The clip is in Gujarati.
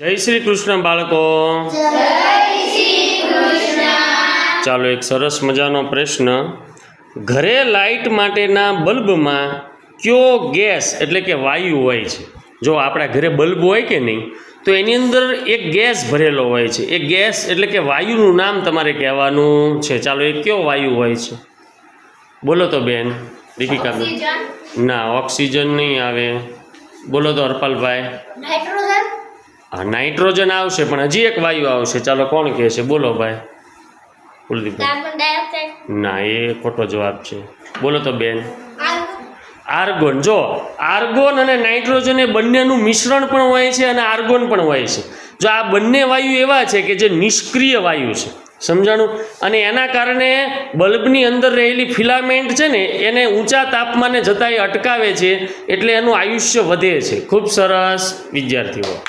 જય શ્રી કૃષ્ણ બાળકો. ચાલો એક સરસ મજાનો પ્રશ્ન. ઘરે લાઇટ માટેના બલ્બમાં કયો ગેસ એટલે કે વાયુ હોય છે? જો આપણા ઘરે બલ્બ હોય કે નહીં તો એની અંદર એક ગેસ ભરેલો હોય છે. એ ગેસ એટલે કે વાયુનું નામ તમારે કહેવાનું છે. ચાલો એ કયો વાયુ હોય છે? બોલો તો બેન દીપિકાબેન. ના, ઓક્સિજન નહીં આવે. બોલો તો હરપાલભાઈ. હા, નાઇટ્રોજન આવશે, પણ હજી એક વાયુ આવશે. ચાલો કોણ કહે છે? બોલો ભાઈ. ના, એ ખોટો જવાબ છે. બોલો તો બેન. આર્ગોન. જો આર્ગોન અને નાઇટ્રોજન એ બંનેનું મિશ્રણ પણ હોય છે અને આર્ગોન પણ હોય છે. જો આ બંને વાયુ એવા છે કે જે નિષ્ક્રિય વાયુ છે, સમજાણું? અને એના કારણે બલ્બની અંદર રહેલી ફિલામેન્ટ છે ને એને ઊંચા તાપમાને જતાં એ અટકાવે છે, એટલે એનું આયુષ્ય વધે છે. ખૂબ સરસ વિદ્યાર્થીઓ.